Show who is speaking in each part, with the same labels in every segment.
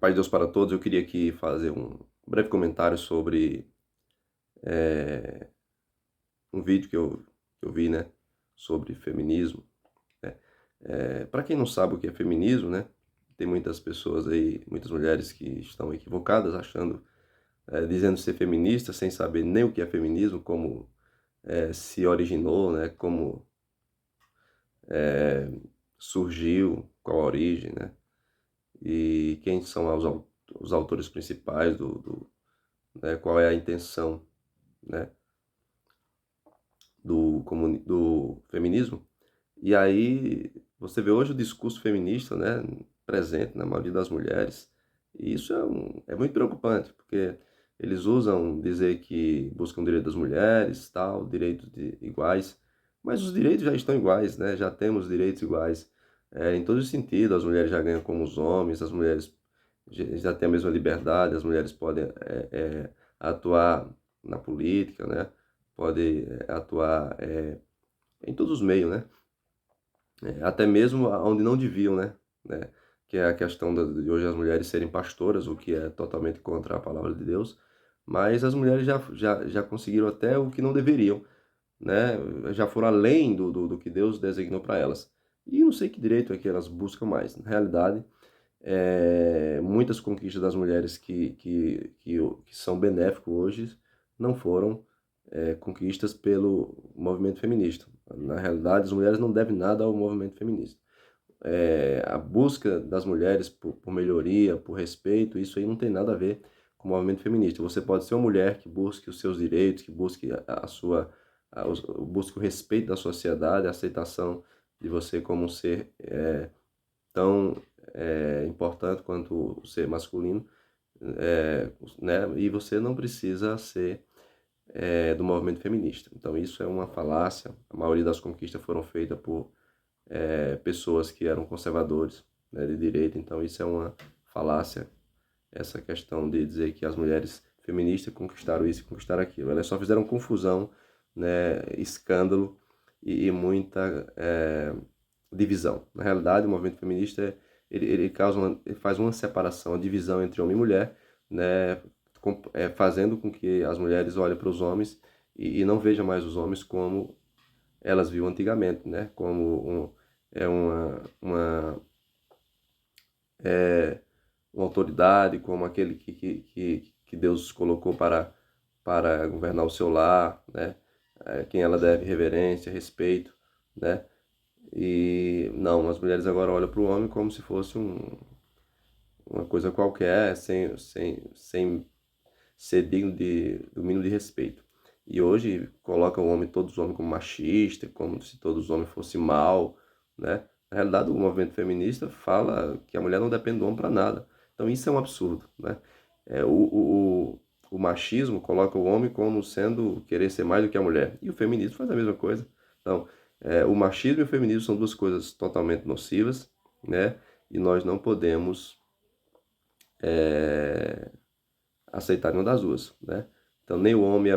Speaker 1: Paz de Deus para todos. Eu queria aqui fazer um breve comentário sobre eh, um vídeo que eu vi, né, sobre feminismo, né. Para quem não sabe o que é feminismo, né, tem muitas pessoas aí, muitas mulheres que estão equivocadas, achando, dizendo ser feminista, sem saber nem o que é feminismo, como se originou, né, como surgiu, qual a origem, né, e quem são os autores principais né, qual é a intenção, né, do feminismo. E aí você vê hoje o discurso feminista, né, presente na maioria das mulheres. E isso é muito preocupante, porque eles usam dizer que buscam direito das mulheres, tal, direitos iguais, mas os direitos já estão iguais, né? Já temos direitos iguais, em todos os sentidos. As mulheres já ganham como os homens, as mulheres já têm a mesma liberdade, as mulheres podem atuar na política, né? Podem atuar em todos os meios, né? Até mesmo onde não deviam, né? Que é a questão de hoje as mulheres serem pastoras, o que é totalmente contra a palavra de Deus, mas as mulheres já conseguiram até o que não deveriam, né? Já foram além do que Deus designou para elas. E não sei que direito é que elas buscam mais. Na realidade, muitas conquistas das mulheres que são benéficos hoje não foram conquistas pelo movimento feminista. Na realidade, as mulheres não devem nada ao movimento feminista. A busca das mulheres por melhoria, por respeito, isso aí não tem nada a ver com o movimento feminista. Você pode ser uma mulher que busque os seus direitos, que busque busque o respeito da sociedade, a aceitação de você como um ser tão importante quanto o ser masculino, né? E você não precisa ser do movimento feminista. Então isso é uma falácia. A maioria das conquistas foram feitas por pessoas que eram conservadores, né, de direita. Então isso é uma falácia, essa questão de dizer que as mulheres feministas conquistaram isso e conquistaram aquilo. Elas só fizeram confusão, né, escândalo e muita divisão. Na realidade, o movimento feminista ele faz uma separação, uma divisão entre homem e mulher, né, fazendo com que as mulheres olhem para os homens e não vejam mais os homens como elas viam antigamente, né, como é uma autoridade, como aquele que Deus colocou para governar o seu lar, né, quem ela deve reverência, respeito, né. E não, as mulheres agora olham para o homem como se fosse uma coisa qualquer, sem ser digno do mínimo de respeito. E hoje coloca todos os homens como machista, como se todos os homens fossem mal, né? Na realidade, o movimento feminista fala que a mulher não depende do homem para nada. Então isso é um absurdo, né? O machismo coloca o homem como sendo querer ser mais do que a mulher. E o feminismo faz a mesma coisa. Então, o machismo e o feminismo são duas coisas totalmente nocivas, né? E nós não podemos aceitar nenhuma das duas, né? Então, nem o homem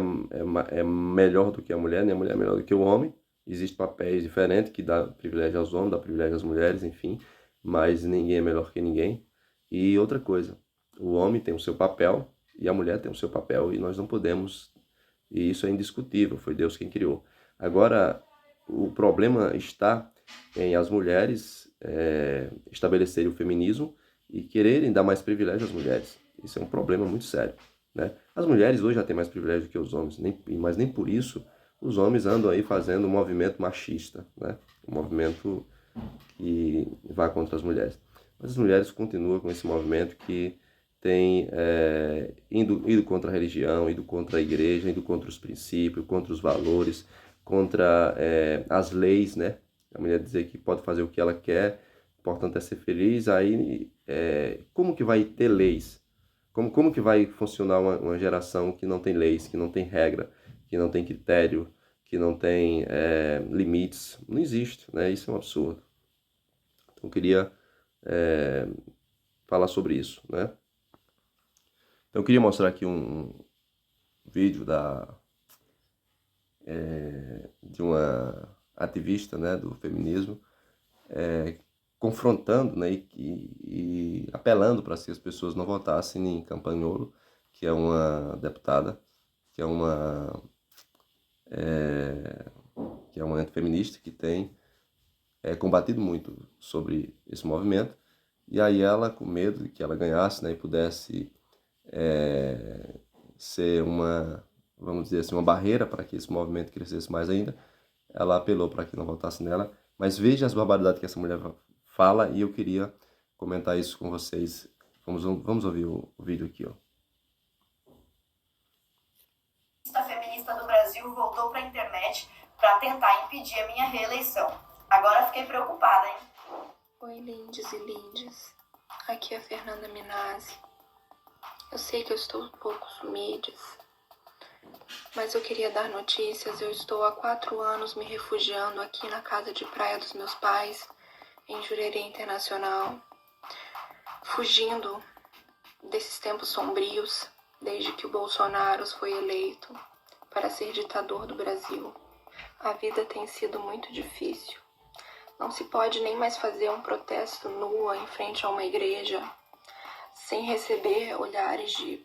Speaker 1: é melhor do que a mulher, nem a mulher é melhor do que o homem. Existem papéis diferentes que dá privilégio aos homens, dá privilégio às mulheres, enfim, mas ninguém é melhor que ninguém. E outra coisa, o homem tem o seu papel e a mulher tem o seu papel e nós não podemos, e isso é indiscutível, foi Deus quem criou. Agora, o problema está em as mulheres estabelecerem o feminismo e quererem dar mais privilégio às mulheres. Isso é um problema muito sério, né? As mulheres hoje já têm mais privilégio que os homens, mas nem por isso os homens andam aí fazendo um movimento machista, né? Um movimento que vai contra as mulheres. Mas as mulheres continuam com esse movimento que tem ido contra a religião, ido contra a igreja, indo contra os princípios, contra os valores, contra as leis, né? A mulher dizer que pode fazer o que ela quer, o importante é ser feliz. Aí, como que vai ter leis? Como que vai funcionar uma geração que não tem leis, que não tem regra, que não tem critério, que não tem limites? Não existe, né? Isso é um absurdo. Então, eu queria falar sobre isso, né? Então, eu queria mostrar aqui um vídeo de uma ativista, né, do feminismo, confrontando, né, e apelando para que as pessoas não votassem em Campagnolo, que é uma deputada, que é uma, que é uma antifeminista, que tem combatido muito sobre esse movimento. E aí ela, com medo de que ela ganhasse, né, e pudesse ser uma, vamos dizer assim, uma barreira para que esse movimento crescesse mais ainda, ela apelou para que não votasse nela. Mas veja as barbaridades que essa mulher fala e eu queria comentar isso com vocês. Vamos ouvir o vídeo aqui, ó.
Speaker 2: A feminista do Brasil voltou para a internet para tentar impedir a minha reeleição. Agora fiquei preocupada, hein?
Speaker 3: Oi, lindes e lindes. Aqui é a Fernanda Minasi. Eu sei que eu estou um pouco sumidas, mas eu queria dar notícias. Eu estou há 4 anos me refugiando aqui na casa de praia dos meus pais, em Jurerê Internacional, fugindo desses tempos sombrios, desde que o Bolsonaro foi eleito para ser ditador do Brasil. A vida tem sido muito difícil. Não se pode nem mais fazer um protesto nua em frente a uma igreja sem receber olhares de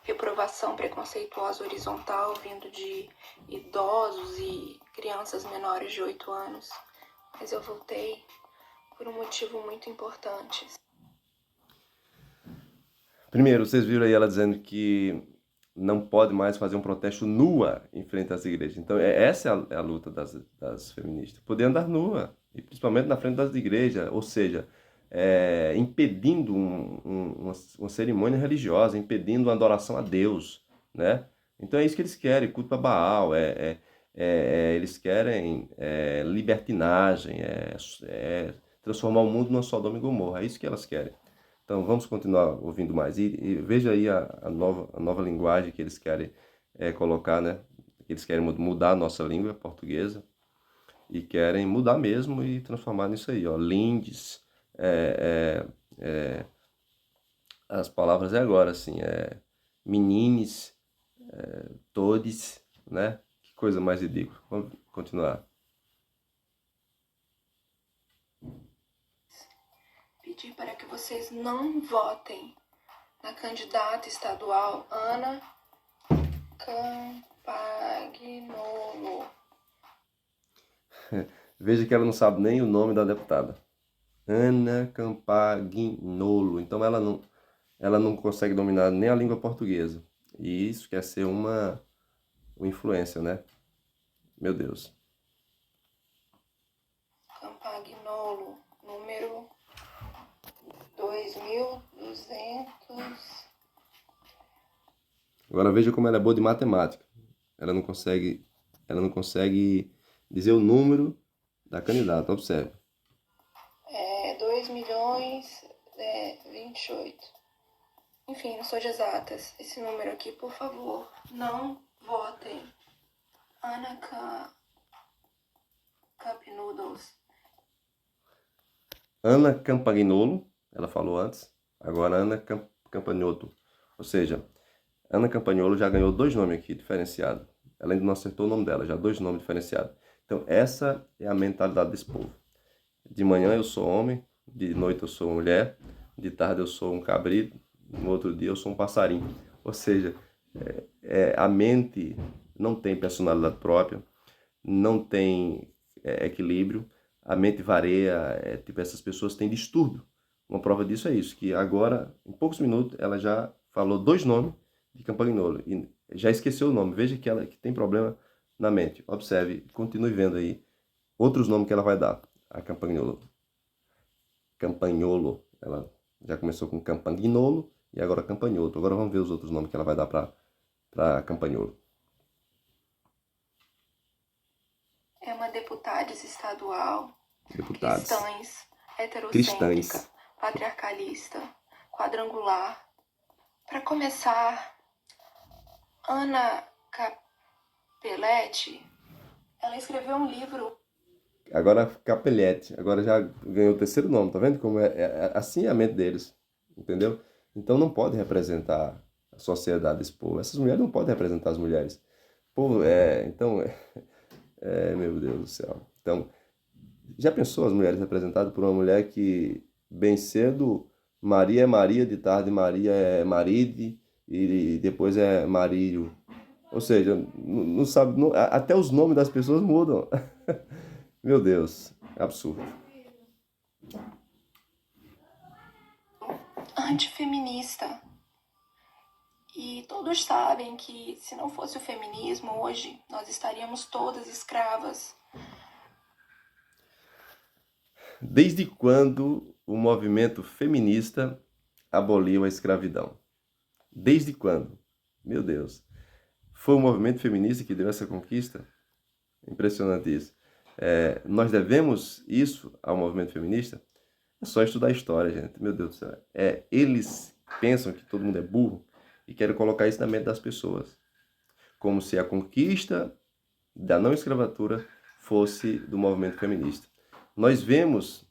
Speaker 3: reprovação preconceituosa horizontal vindo de idosos e crianças menores de 8 anos. Mas eu voltei por um motivo muito importante.
Speaker 1: Primeiro, vocês viram aí ela dizendo que não pode mais fazer um protesto nua em frente às igrejas. Então, essa é a luta das feministas. Poder andar nua, e principalmente na frente das igrejas, ou seja, impedindo uma cerimônia religiosa, impedindo uma adoração a Deus, né? Então é isso que eles querem, culto a Baal, eles querem libertinagem, transformar o mundo numa Sodoma e Gomorra, é isso que elas querem. Então vamos continuar ouvindo mais. E veja aí a nova linguagem que eles querem colocar, né? Eles querem mudar a nossa língua portuguesa e querem mudar mesmo e transformar nisso aí, ó. Lindes, as palavras é agora, assim, menines, todes, né? Que coisa mais ridícula. Vamos continuar.
Speaker 3: Pedir para que vocês não votem na candidata estadual Ana Campagnolo.
Speaker 1: Veja que ela não sabe nem o nome da deputada. Ana Campagnolo. Então ela não consegue dominar nem a língua portuguesa. E isso quer ser uma influência, né? Meu Deus.
Speaker 3: Campagnolo, número 2200.
Speaker 1: Agora veja como ela é boa de matemática. Ela não consegue dizer o número da candidata. Observe.
Speaker 3: 2.028. Enfim, não sou de exatas. Esse número aqui, por favor, não votem. Ana Cup Noodles.
Speaker 1: Ana Campagnolo, ela falou antes. Agora Ana Campagnolo. Ou seja, Ana Campagnolo já ganhou 2 nomes aqui diferenciados. Ela ainda não acertou o nome dela, já 2 nomes diferenciados. Então essa é a mentalidade desse povo. De manhã eu sou homem, de noite eu sou mulher, de tarde eu sou um cabrito, no outro dia eu sou um passarinho. Ou seja, a mente não tem personalidade própria, não tem equilíbrio, a mente varia, tipo, essas pessoas têm distúrbio. Uma prova disso é isso, que agora, em poucos minutos, ela já falou 2 nomes de Campagnolo e já esqueceu o nome. Veja que ela que tem problema na mente. Observe, continue vendo aí outros nomes que ela vai dar a Campagnolo. Campagnolo, ela já começou com Campagnolo e agora Campagnolo. Agora vamos ver os outros nomes que ela vai dar para Campagnolo.
Speaker 3: É uma deputada estadual,
Speaker 1: Deputados.
Speaker 3: heterocêntrica, patriarcalista, quadrangular. Para começar, Ana Capelletti, ela escreveu um livro.
Speaker 1: Agora Capelletti, agora já ganhou o 3º nome, tá vendo como assim é a mente deles, entendeu? Então não pode representar a sociedade desse povo. Essas mulheres não podem representar as mulheres. Povo, meu Deus do céu. Então, Já pensou as mulheres representadas por uma mulher que, bem cedo, Maria é Maria, de tarde Maria é Maride, e depois é Marírio. Ou seja, não sabe, até os nomes das pessoas mudam. Meu Deus, é absurdo.
Speaker 3: Antifeminista. E todos sabem que se não fosse o feminismo hoje, nós estaríamos todas escravas.
Speaker 1: Desde quando o movimento feminista aboliu a escravidão? Desde quando? Meu Deus. Foi o movimento feminista que deu essa conquista? Impressionante isso. Nós devemos isso ao movimento feminista? É só estudar a história, gente. Meu Deus do céu. Eles pensam que todo mundo é burro e querem colocar isso na mente das pessoas. Como se a conquista da não escravatura fosse do movimento feminista. Nós vemos,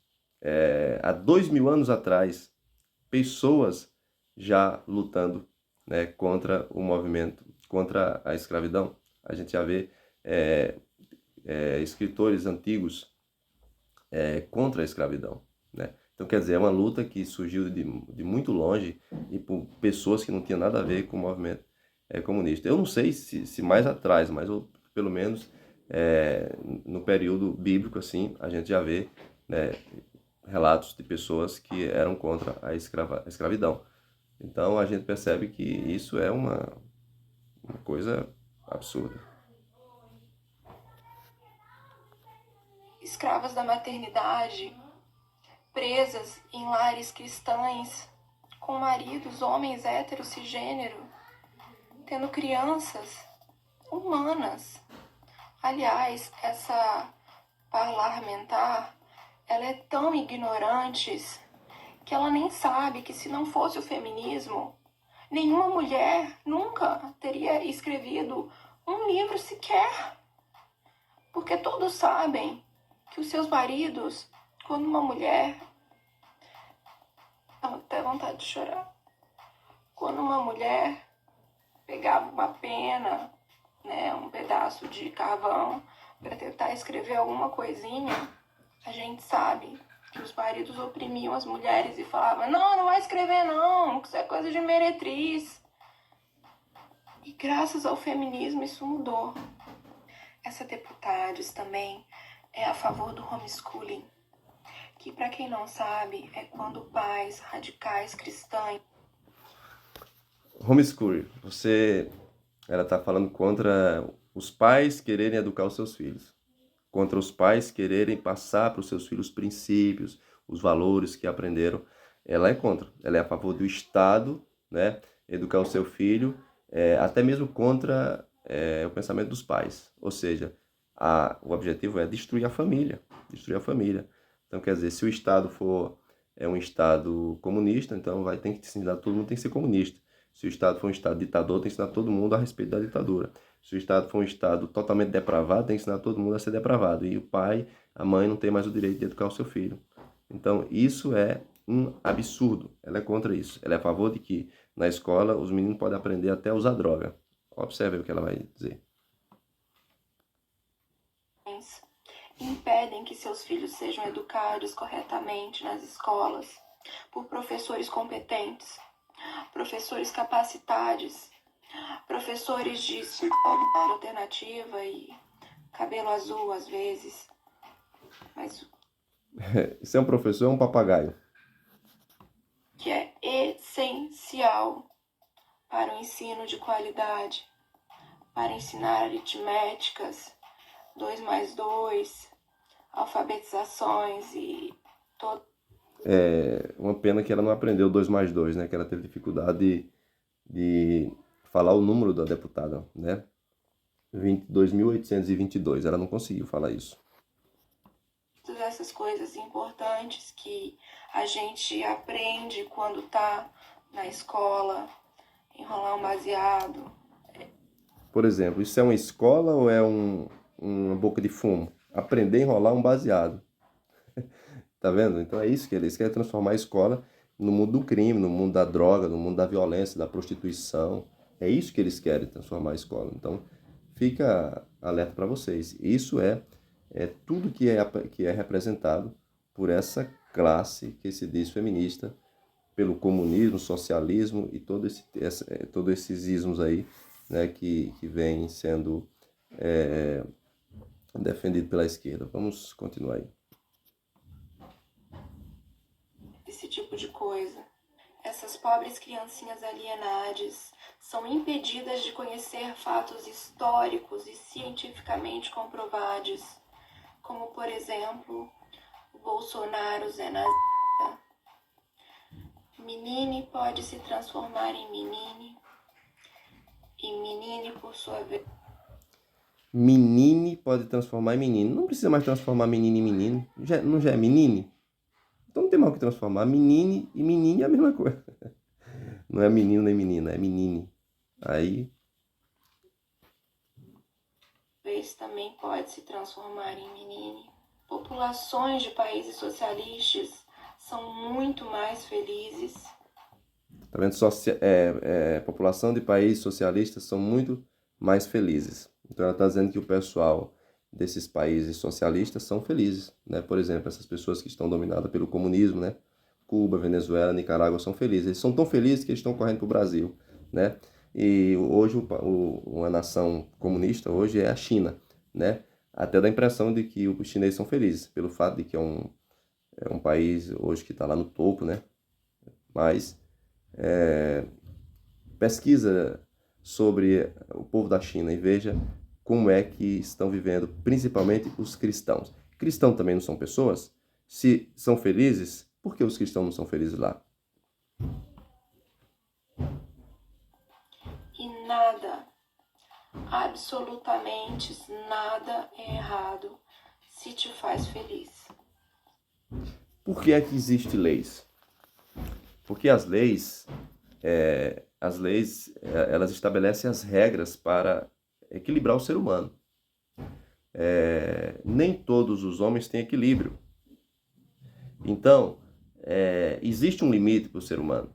Speaker 1: há 2000 anos atrás, pessoas já lutando, né, contra o movimento, contra a escravidão. A gente já vê escritores antigos contra a escravidão, né? Então, quer dizer, é uma luta que surgiu de muito longe e por pessoas que não tinham nada a ver com o movimento comunista. Eu não sei se mais atrás, mas pelo menos no período bíblico, assim, a gente já vê, né, relatos de pessoas que eram contra a escravidão. Então, a gente percebe que isso é uma coisa absurda.
Speaker 3: Escravas da maternidade, presas em lares cristãs, com maridos, homens héteros, cisgênero, tendo crianças humanas. Aliás, essa parlamentar, ela é tão ignorante que ela nem sabe que se não fosse o feminismo, nenhuma mulher nunca teria escrevido um livro sequer. Porque todos sabem que os seus maridos, quando uma mulher... Dá até vontade de chorar. Quando uma mulher pegava uma pena, né, um pedaço de carvão, para tentar escrever alguma coisinha, a gente sabe que os maridos oprimiam as mulheres e falavam: não vai escrever não, que isso é coisa de meretriz. E graças ao feminismo isso mudou. Essa deputada também é a favor do homeschooling, que, para quem não sabe, é quando pais radicais cristãs...
Speaker 1: Homeschooling, ela está falando contra os pais quererem educar os seus filhos, contra os pais quererem passar para os seus filhos os princípios, os valores que aprenderam. Ela é contra, ela é a favor do Estado, né, educar o seu filho, até mesmo contra o pensamento dos pais. Ou seja, o objetivo é destruir a família, destruir a família. Então, quer dizer, se o Estado for um Estado comunista, então tem que ensinar todo mundo tem que ser comunista. Se o Estado for um Estado ditador, tem que ensinar todo mundo a respeito da ditadura. Se o Estado for um Estado totalmente depravado, tem que ensinar todo mundo a ser depravado. E o pai, a mãe não tem mais o direito de educar o seu filho. Então, isso é um absurdo. Ela é contra isso. Ela é a favor de que na escola os meninos podem aprender até a usar droga. Observe o que ela vai dizer.
Speaker 3: Impedem que seus filhos sejam educados corretamente nas escolas por professores competentes, professores capacitados, professores de alternativa e cabelo azul às vezes. Mas
Speaker 1: Isso é um professor ou um papagaio?
Speaker 3: Que é essencial para o ensino de qualidade, para ensinar aritméticas, 2 mais 2, alfabetizações e todo.
Speaker 1: Uma pena que ela não aprendeu 2 mais 2, né? Que ela teve dificuldade de falar o número da deputada, né? 22.822. Ela não conseguiu falar isso.
Speaker 3: Todas essas coisas importantes que a gente aprende quando tá na escola, enrolar um baseado.
Speaker 1: Por exemplo, isso é uma escola ou é uma boca de fumo? Aprender a enrolar um baseado. Tá vendo? Então é isso que eles querem transformar a escola no mundo do crime, no mundo da droga, no mundo da violência, da prostituição. É isso que eles querem transformar a escola. Então fica alerta para vocês. Isso é é tudo que é representado por essa classe que se diz feminista, pelo comunismo, socialismo e todos esses ismos aí, né, que vem sendo defendido pela esquerda. Vamos continuar aí.
Speaker 3: Esse tipo de coisa. Essas pobres criancinhas alienadas são impedidas de conhecer fatos históricos e cientificamente comprovados, como, por exemplo, o Bolsonaro Zé Nazista. Menine pode se transformar em menine, e menine, por sua vez...
Speaker 1: Menine pode transformar em menino. Não precisa mais transformar menino em menino. Não já é menine? Então não tem mal que transformar. Menine e menine é a mesma coisa. Não é menino nem menina, é menine. Aí...
Speaker 3: vez também pode se transformar em menine. Populações de países socialistas são muito mais felizes.
Speaker 1: Tá vendo? População de países socialistas são muito mais felizes. Então ela está dizendo que o pessoal desses países socialistas são felizes, né? Por exemplo, essas pessoas que estão dominadas pelo comunismo, né? Cuba, Venezuela, Nicarágua são felizes. Eles são tão felizes que eles estão correndo para o Brasil, né? E hoje uma nação comunista hoje é a China, né? Até dá a impressão de que os chineses são felizes pelo fato de que é um país hoje que está lá no topo, né? Mas pesquisa sobre o povo da China e veja como é que estão vivendo, principalmente os cristãos. Cristãos também não são pessoas? Se são felizes, por que os cristãos não são felizes lá?
Speaker 3: E nada, absolutamente nada é errado se te faz feliz.
Speaker 1: Por que é que existem leis? Porque as leis, elas estabelecem as regras para equilibrar o ser humano. Nem todos os homens têm equilíbrio. Então, existe um limite para o ser humano.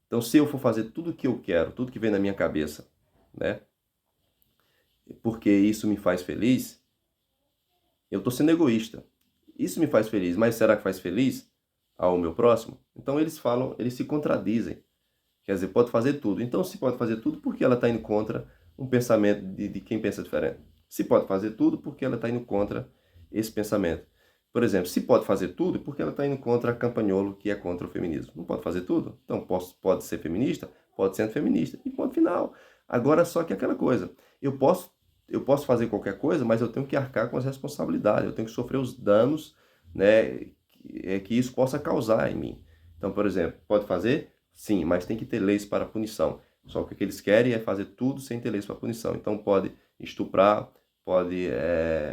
Speaker 1: Então, se eu for fazer tudo o que eu quero, tudo que vem na minha cabeça, né? Porque isso me faz feliz, eu estou sendo egoísta. Isso me faz feliz, mas será que faz feliz ao meu próximo? Então eles se contradizem. Quer dizer, pode fazer tudo. Então, se pode fazer tudo, por que ela está indo contra um pensamento de quem pensa diferente? Se pode fazer tudo, por que ela está indo contra esse pensamento? Por exemplo, se pode fazer tudo, por que ela está indo contra a Campagnolo, que é contra o feminismo? Não pode fazer tudo? Então, pode ser feminista? Pode ser feminista. E ponto final. Agora, só que aquela coisa, eu posso fazer qualquer coisa, mas eu tenho que arcar com as responsabilidades, eu tenho que sofrer os danos, né, que isso possa causar em mim. Então, por exemplo, pode fazer? Sim, mas tem que ter leis para punição. Só que o que eles querem é fazer tudo sem ter leis para punição. Então pode estuprar, pode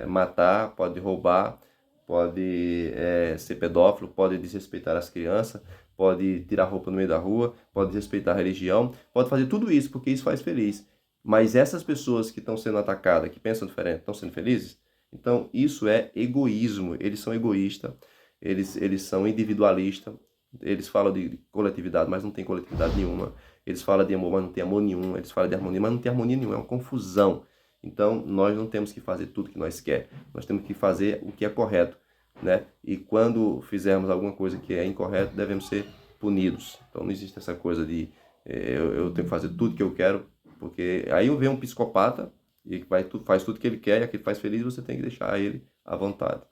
Speaker 1: matar, pode roubar, pode ser pedófilo, pode desrespeitar as crianças, pode tirar roupa no meio da rua, pode desrespeitar a religião, pode fazer tudo isso porque isso faz feliz. Mas essas pessoas que estão sendo atacadas, que pensam diferente, estão sendo felizes? Então isso é egoísmo, eles são egoístas, eles são individualistas, eles falam de coletividade, mas não tem coletividade nenhuma. Eles falam de amor, mas não tem amor nenhum. Eles falam de harmonia, mas não tem harmonia nenhuma. É uma confusão. Então, nós não temos que fazer tudo que nós queremos. Nós temos que fazer o que é correto, né? E quando fizermos alguma coisa que é incorreto, devemos ser punidos. Então, não existe essa coisa de eu tenho que fazer tudo que eu quero, porque aí vem um psicopata e faz tudo que ele quer, e aquele faz feliz, você tem que deixar ele à vontade.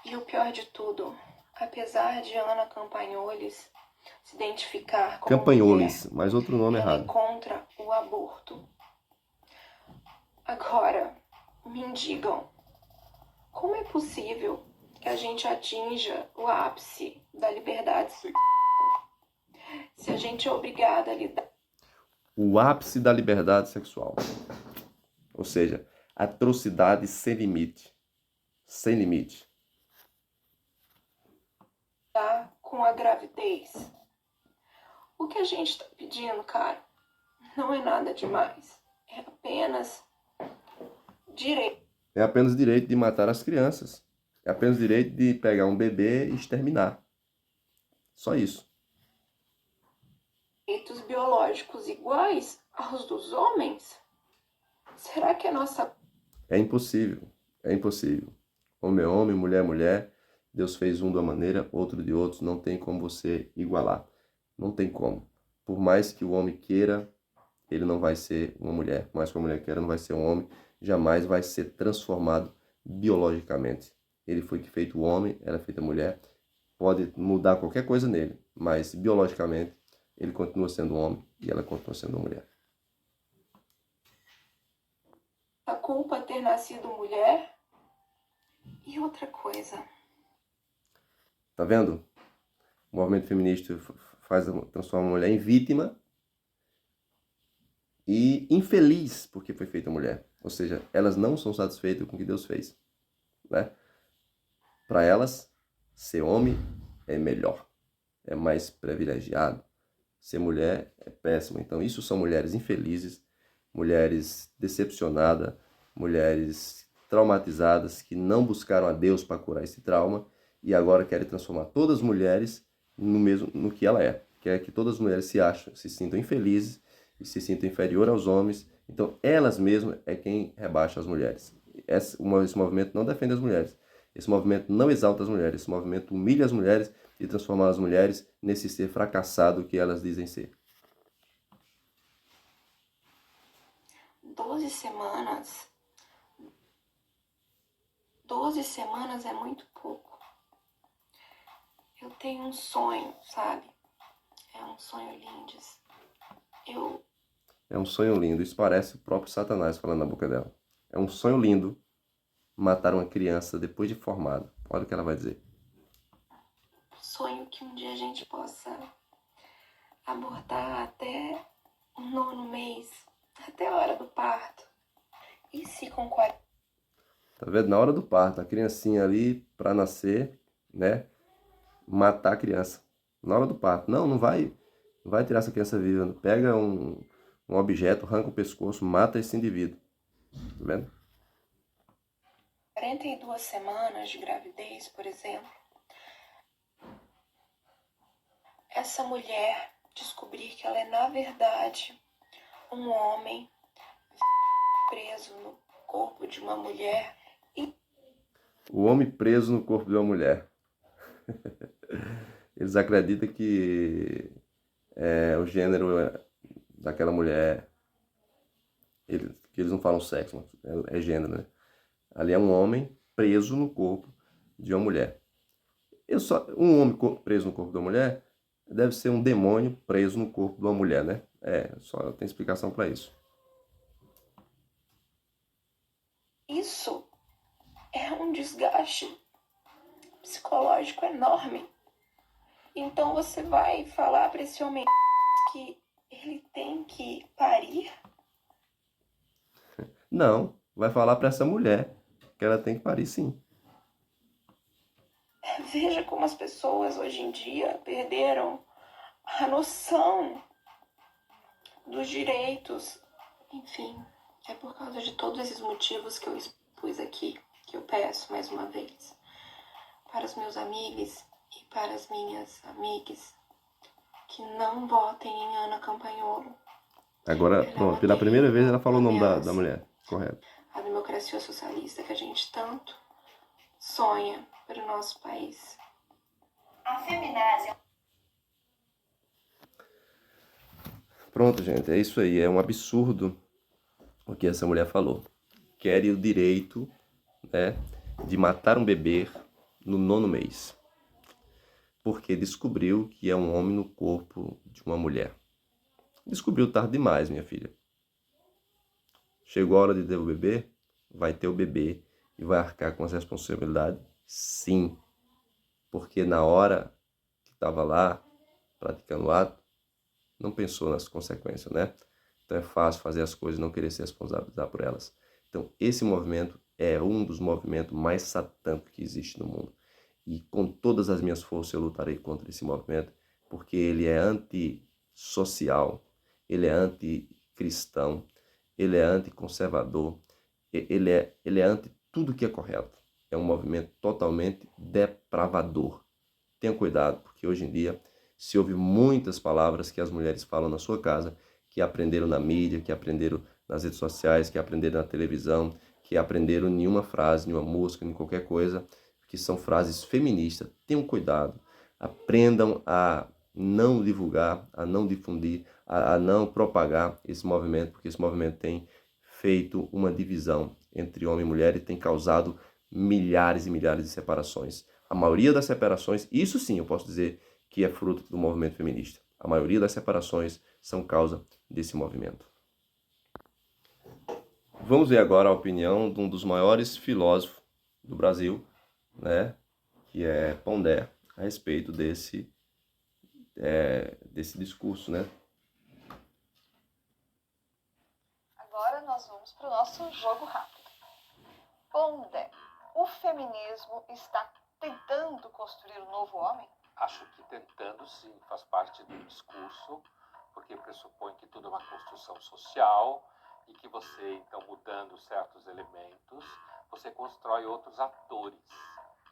Speaker 3: E o pior de tudo, apesar de Ana Campagnoles se identificar como
Speaker 1: Campagnoles,
Speaker 3: mulher,
Speaker 1: mas outro nome
Speaker 3: ela é
Speaker 1: errado.
Speaker 3: contra o aborto. Agora, me digam, como é possível que a gente atinja o ápice da liberdade sexual se a gente é obrigada a lidar?
Speaker 1: O ápice da liberdade sexual. Ou seja, atrocidade sem limite. Sem limite.
Speaker 3: Com a gravidez. O que a gente está pedindo, cara, não é nada demais. É apenas direito.
Speaker 1: É apenas direito de matar as crianças. É apenas direito de pegar um bebê e exterminar. Só isso.
Speaker 3: Direitos biológicos iguais aos dos homens? Será que a nossa...
Speaker 1: É impossível, é impossível. Homem é homem, mulher é mulher. Deus fez um de uma maneira, outro de outro. Não tem como você igualar. Não tem como. Por mais que o homem queira, ele não vai ser uma mulher. Por mais que a mulher queira, não vai ser um homem. Jamais vai ser transformado biologicamente. Ele foi feito homem, ela é feita mulher. Pode mudar qualquer coisa nele, mas biologicamente ele continua sendo homem e ela continua sendo mulher.
Speaker 3: A culpa ter nascido mulher? E outra coisa,
Speaker 1: Tá vendo? O movimento feminista transforma a mulher em vítima e infeliz porque foi feita mulher. Ou seja, elas não são satisfeitas com o que Deus fez, né? Para elas, ser homem é melhor, é mais privilegiado. Ser mulher é péssimo. Então, isso são mulheres infelizes, mulheres decepcionadas, mulheres traumatizadas que não buscaram a Deus para curar esse trauma e agora querem transformar todas as mulheres no que ela é. Quer que todas as mulheres se sintam infelizes e se sintam inferior aos homens. Então, elas mesmas é quem rebaixa as mulheres. Esse movimento não defende as mulheres. Esse movimento não exalta as mulheres. Esse movimento humilha as mulheres e transforma as mulheres nesse ser fracassado que elas dizem ser.
Speaker 3: 12 semanas... 12 semanas é muito pouco. Eu tenho um sonho, sabe? É um sonho lindo.
Speaker 1: É um sonho lindo. Isso parece o próprio Satanás falando na boca dela. É um sonho lindo matar uma criança depois de formada. Olha o que ela vai dizer.
Speaker 3: Sonho que um dia a gente possa abortar até o 9º mês, até a hora do parto. E se com 40...
Speaker 1: Tá vendo? Na hora do parto, a criancinha ali para nascer, né? Matar a criança. Na hora do parto. Não vai tirar essa criança viva. Pega um objeto, arranca o pescoço, mata esse indivíduo. Tá vendo?
Speaker 3: 42 semanas de gravidez, por exemplo, essa mulher descobrir que ela é, na verdade, um homem preso no corpo de uma mulher.
Speaker 1: O homem preso no corpo de uma mulher. Eles acreditam que o gênero daquela mulher, que eles não falam sexo, é gênero, né? Ali é um homem preso no corpo de uma mulher. Um homem preso no corpo de uma mulher deve ser um demônio preso no corpo de uma mulher, né? Só tem explicação para isso.
Speaker 3: Isso é um desgaste psicológico enorme. Então você vai falar para esse homem que ele tem que parir?
Speaker 1: Não, vai falar para essa mulher que ela tem que parir sim.
Speaker 3: Veja como as pessoas hoje em dia perderam a noção dos direitos. Enfim, é por causa de todos esses motivos que eu expus aqui, que eu peço mais uma vez para os meus amigos e para as minhas amigas que não votem em Ana Campagnolo.
Speaker 1: Agora, pronto, pela primeira vez ela falou o nome da mulher, correto.
Speaker 3: A democracia socialista que a gente tanto sonha para o nosso país.
Speaker 2: A feminazi.
Speaker 1: Pronto, gente, é isso aí. É um absurdo o que essa mulher falou. Quer o direito, né, de matar um bebê no 9º mês. Porque descobriu que é um homem no corpo de uma mulher. Descobriu tarde demais, minha filha. Chegou a hora de ter o bebê, vai ter o bebê e vai arcar com as responsabilidades? Sim. Porque na hora que estava lá, praticando o ato, não pensou nas consequências, né? Então é fácil fazer as coisas e não querer se responsabilizar por elas. Então esse movimento é um dos movimentos mais satânicos que existe no mundo. E com todas as minhas forças eu lutarei contra esse movimento, porque ele é antissocial, ele é anticristão, ele é anticonservador, ele é anti tudo que é correto. É um movimento totalmente depravador. Tenha cuidado, porque hoje em dia se ouve muitas palavras que as mulheres falam na sua casa, que aprenderam na mídia, que aprenderam nas redes sociais, que aprenderam na televisão, que aprenderam em uma frase, em uma música, em qualquer coisa, que são frases feministas. Tenham cuidado, aprendam a não divulgar, a não difundir, a não propagar esse movimento, porque esse movimento tem feito uma divisão entre homem e mulher e tem causado milhares e milhares de separações. A maioria das separações, isso sim eu posso dizer que é fruto do movimento feminista. A maioria das separações são causa desse movimento. Vamos ver agora a opinião de um dos maiores filósofos do Brasil, né, que é Pondé, a respeito desse discurso, né?
Speaker 4: Agora nós vamos para o nosso jogo rápido. Pondé, o feminismo está tentando construir um novo homem?
Speaker 5: Acho que tentando sim, faz parte do discurso, porque pressupõe que tudo é uma construção social e que você, então, mudando certos elementos, você constrói outros atores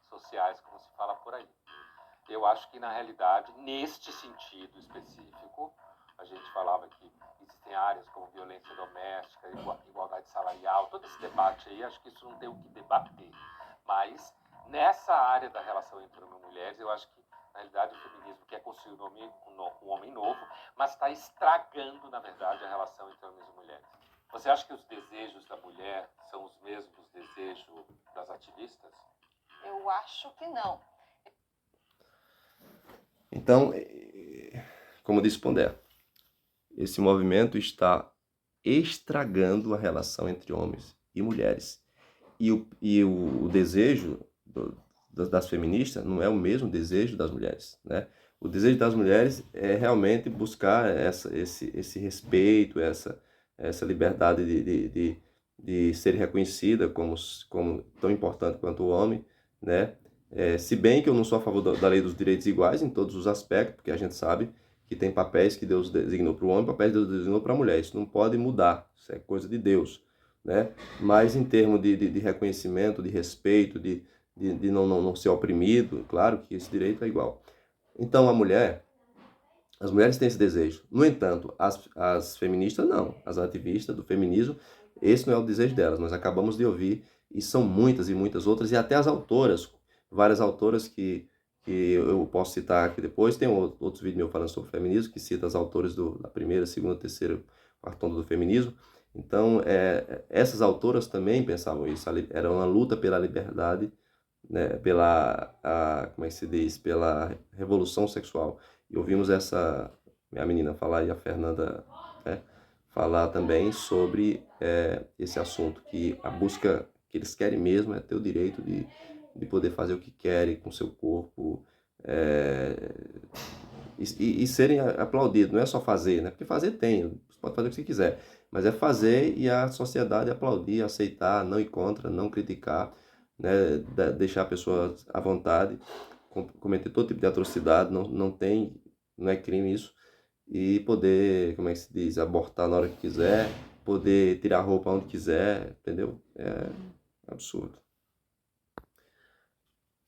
Speaker 5: sociais, como se fala por aí. Eu acho que, na realidade, neste sentido específico, a gente falava que existem áreas como violência doméstica, igualdade salarial, todo esse debate aí, acho que isso não tem o que debater. Mas, nessa área da relação entre homens e mulheres, eu acho que, na realidade, o feminismo quer construir um homem novo, mas está estragando, na verdade, a relação entre homens e mulheres. Você acha que os desejos da mulher são os mesmos desejos das ativistas?
Speaker 4: Eu acho que não.
Speaker 1: Então, como disse Pondé, esse movimento está estragando a relação entre homens e mulheres. E o desejo das feministas não é o mesmo desejo das mulheres, né? O desejo das mulheres é realmente buscar esse respeito, essa liberdade de ser reconhecida como tão importante quanto o homem, né? Se bem que eu não sou a favor da lei dos direitos iguais em todos os aspectos, porque a gente sabe que tem papéis que Deus designou para o homem, papéis que Deus designou para a mulher. Isso não pode mudar, isso é coisa de Deus, né? Mas em termos de reconhecimento, de respeito, de não ser oprimido, claro que esse direito é igual. Então as mulheres têm esse desejo. No entanto, as feministas não, as ativistas do feminismo, esse não é o desejo delas. Nós acabamos de ouvir, e são muitas e muitas outras, e até as autoras, várias autoras que eu posso citar aqui depois. Tem outros vídeos meus falando sobre feminismo, que cita as autoras da primeira, segunda, terceira, quarta onda do feminismo. Então, essas autoras também pensavam isso, era uma luta pela liberdade, né, como é que se diz, pela revolução sexual. E ouvimos minha menina falar e a Fernanda, né, falar também sobre esse assunto, que a busca que eles querem mesmo é ter o direito de poder fazer o que querem com seu corpo, e serem aplaudidos. Não é só fazer, né? Porque fazer tem, você pode fazer o que você quiser, mas é fazer e a sociedade aplaudir, aceitar, não ir contra, não criticar, né? Deixar a pessoa à vontade, cometer todo tipo de atrocidade, não é crime isso, e poder, como é que se diz, abortar na hora que quiser, poder tirar a roupa onde quiser, entendeu? É absurdo.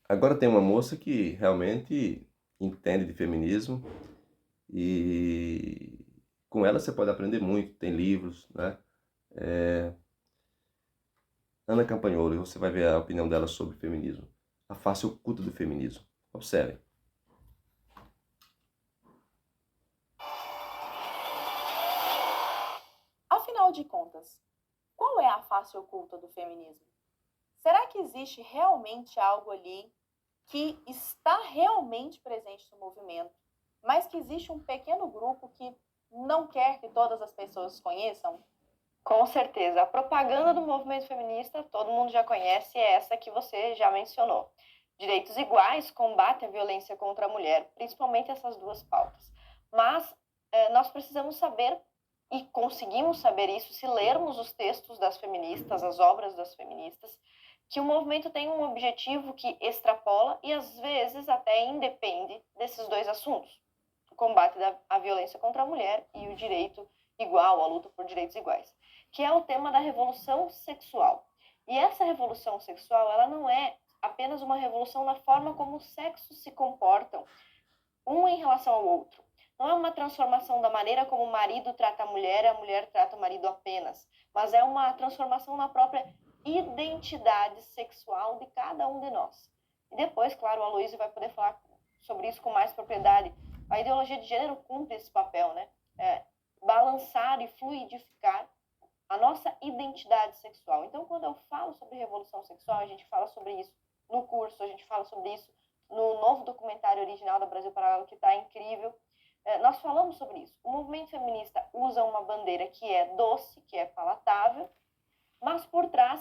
Speaker 1: Agora tem uma moça que realmente entende de feminismo e com ela você pode aprender muito, tem livros, né? Ana Campagnolo, e você vai ver a opinião dela sobre feminismo. A face oculta do feminismo. Observe.
Speaker 6: Afinal de contas, qual é a face oculta do feminismo? Será que existe realmente algo ali que está realmente presente no movimento, mas que existe um pequeno grupo que não quer que todas as pessoas conheçam?
Speaker 4: Com certeza. A propaganda do movimento feminista, todo mundo já conhece, é essa que você já mencionou. Direitos iguais, combate à violência contra a mulher, principalmente essas duas pautas. Mas nós precisamos saber, e conseguimos saber isso se lermos os textos das feministas, as obras das feministas, que o movimento tem um objetivo que extrapola e às vezes até independe desses dois assuntos: o combate à violência contra a mulher e o direito igual, a luta por direitos iguais, que é o tema da revolução sexual. E essa revolução sexual, ela não é apenas uma revolução na forma como os sexos se comportam, um em relação ao outro, Não é uma transformação da maneira como o marido trata a mulher trata o marido apenas, mas é uma transformação na própria identidade sexual de cada um de nós. E depois, claro, o Aloysio vai poder falar sobre isso com mais propriedade. A ideologia de gênero cumpre esse papel, né? Balançar e fluidificar a nossa identidade sexual. Então, quando eu falo sobre revolução sexual, a gente fala sobre isso no curso, a gente fala sobre isso no novo documentário original da Brasil Paralelo, que está incrível. Nós falamos sobre isso. O movimento feminista usa uma bandeira que é doce, que é palatável, mas por trás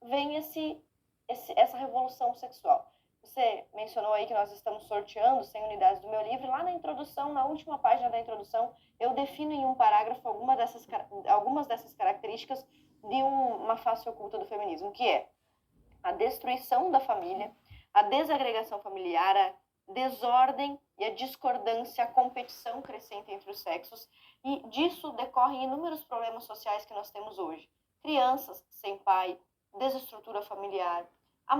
Speaker 4: vem essa revolução sexual. Você mencionou aí que nós estamos sorteando 100 unidades do meu livro. Lá na introdução, na última página da introdução, eu defino em um parágrafo algumas dessas características de uma face oculta do feminismo, que é a destruição da família, a desagregação familiar, a desordem e a discordância, a competição crescente entre os sexos, e disso decorrem inúmeros problemas sociais que nós temos hoje. Crianças sem pai, desestrutura familiar, a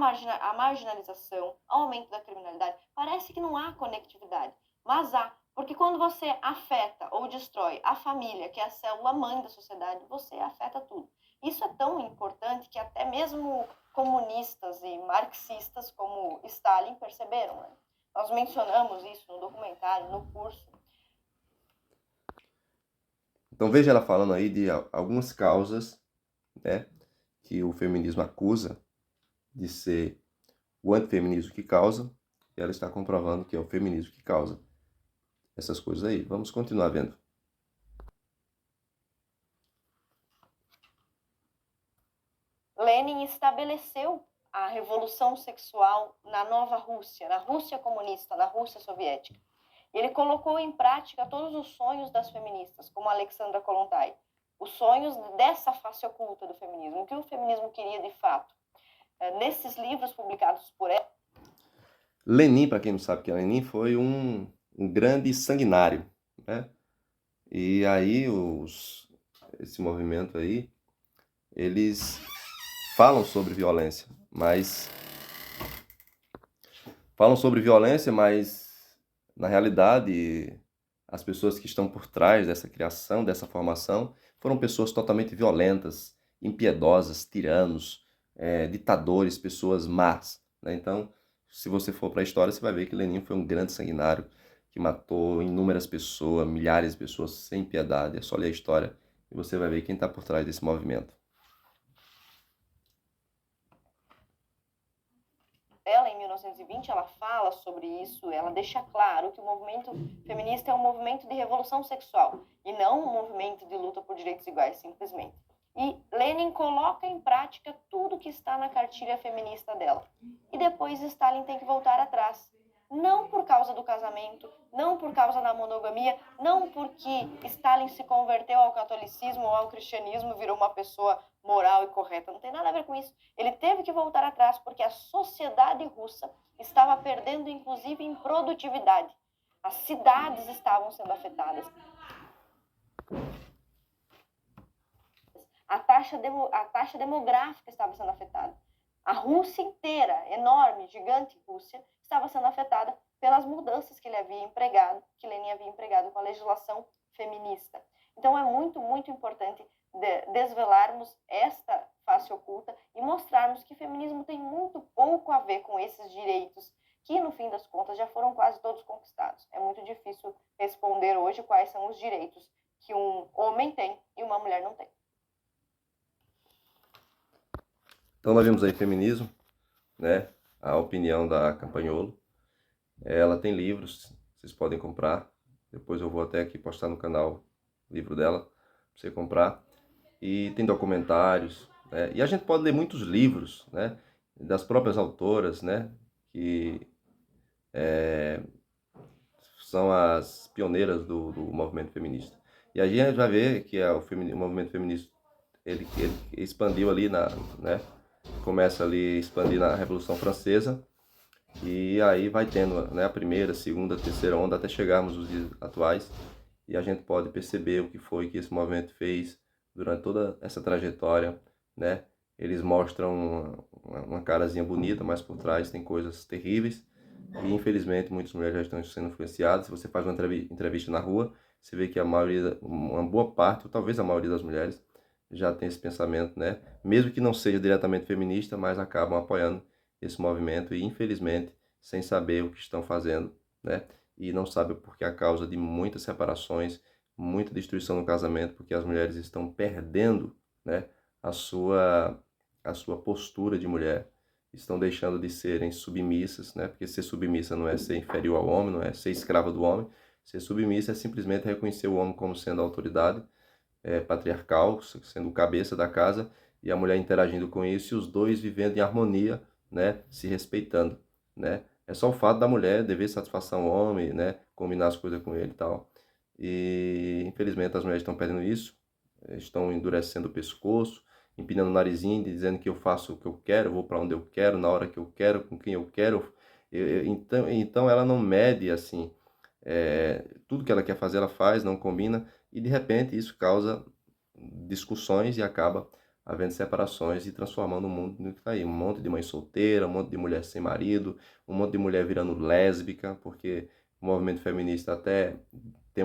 Speaker 4: marginalização, aumento da criminalidade. Parece que não há conectividade, mas há, porque quando você afeta ou destrói a família, que é a célula mãe da sociedade, você afeta tudo. Isso é tão importante que até mesmo comunistas e marxistas como Stalin perceberam, né? Nós mencionamos isso no documentário, no curso.
Speaker 1: Então veja ela falando aí de algumas causas, né, que o feminismo acusa de ser o antifeminismo que causa, e ela está comprovando que é o feminismo que causa essas coisas aí. Vamos continuar vendo.
Speaker 4: Lenin estabeleceu a revolução sexual na nova Rússia, na Rússia comunista, na Rússia soviética. Ele colocou em prática todos os sonhos das feministas, como Alexandra Kollontai, os sonhos dessa face oculta do feminismo, o que o feminismo queria de fato. Nesses livros publicados por ela...
Speaker 1: Lenin, para quem não sabe que é Lenin, foi um grande sanguinário, né? E aí esse movimento aí, eles falam sobre violência, mas na realidade as pessoas que estão por trás dessa criação, dessa formação, foram pessoas totalmente violentas, impiedosas, tiranos, ditadores, pessoas más, né? Então, se você for para a história, você vai ver que Lenin foi um grande sanguinário que matou inúmeras pessoas, milhares de pessoas sem piedade. É só ler a história e você vai ver quem está por trás desse movimento.
Speaker 4: Ela, em 1920, ela fala sobre isso, ela deixa claro que o movimento feminista é um movimento de revolução sexual e não um movimento de luta por direitos iguais, simplesmente. E Lenin coloca em prática tudo que está na cartilha feminista dela. E depois Stalin tem que voltar atrás. Não por causa do casamento, não por causa da monogamia, não porque Stalin se converteu ao catolicismo ou ao cristianismo, virou uma pessoa moral e correta. Não tem nada a ver com isso. Ele teve que voltar atrás porque a sociedade russa estava perdendo, inclusive, em produtividade. As cidades estavam sendo afetadas. A taxa demográfica estava sendo afetada. A Rússia inteira, enorme, gigante Rússia, estava sendo afetada pelas mudanças que Lenin havia empregado com a legislação feminista. Então é muito, muito importante desvelarmos esta face oculta e mostrarmos que o feminismo tem muito pouco a ver com esses direitos que, no fim das contas, já foram quase todos conquistados. É muito difícil responder hoje quais são os direitos que um homem tem e uma mulher não tem.
Speaker 1: Então nós vimos aí feminismo, né? A opinião da Campagnolo. Ela tem livros, vocês podem comprar. Depois eu vou até aqui postar no canal o livro dela, para você comprar. E tem documentários, né? E a gente pode ler muitos livros, né? Das próprias autoras, né? Que são as pioneiras do movimento feminista. E a gente vai ver que o movimento feminista ele expandiu ali né? Começa ali a expandir na Revolução Francesa e aí vai tendo, né, a primeira, segunda, terceira onda até chegarmos aos dias atuais e a gente pode perceber o que foi que esse movimento fez durante toda essa trajetória, né? Eles mostram uma carazinha bonita, mas por trás tem coisas terríveis, E infelizmente muitas mulheres já estão sendo influenciadas. Se você faz uma entrevista na rua, você vê que a maioria, uma boa parte, ou talvez a maioria das mulheres, já tem esse pensamento, né? Mesmo que não seja diretamente feminista, mas acabam apoiando esse movimento e infelizmente sem saber o que estão fazendo, né? E não sabem porque a causa de muitas separações, muita destruição no casamento, porque as mulheres estão perdendo, né, a sua postura de mulher, estão deixando de serem submissas, né? Porque ser submissa não é ser inferior ao homem, não é ser escrava do homem. Ser submissa é simplesmente reconhecer o homem como sendo a autoridade patriarcal, sendo o cabeça da casa, e a mulher interagindo com isso, e os dois vivendo em harmonia, né? Se respeitando, né? É só o fato da mulher dever satisfação ao homem, né? Combinar as coisas com ele e tal. E infelizmente as mulheres estão perdendo isso, estão endurecendo o pescoço, empinando o narizinho, dizendo que eu faço o que eu quero, vou para onde eu quero, na hora que eu quero, com quem eu quero. Então ela não mede assim, tudo que ela quer fazer ela faz, não combina, e de repente isso causa discussões e acaba havendo separações e transformando o mundo no que está aí. Um monte de mãe solteira, um monte de mulher sem marido, um monte de mulher virando lésbica, porque o movimento feminista até tem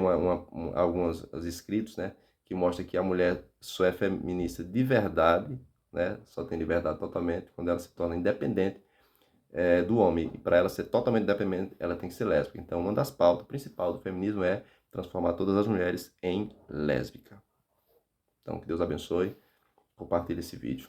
Speaker 1: alguns escritos, né, que mostra que a mulher só é feminista de verdade, né, só tem liberdade totalmente quando ela se torna independente do homem. E para ela ser totalmente independente, ela tem que ser lésbica. Então, uma das pautas principais do feminismo é transformar todas as mulheres em lésbica. Então, que Deus abençoe. Compartilhe esse vídeo.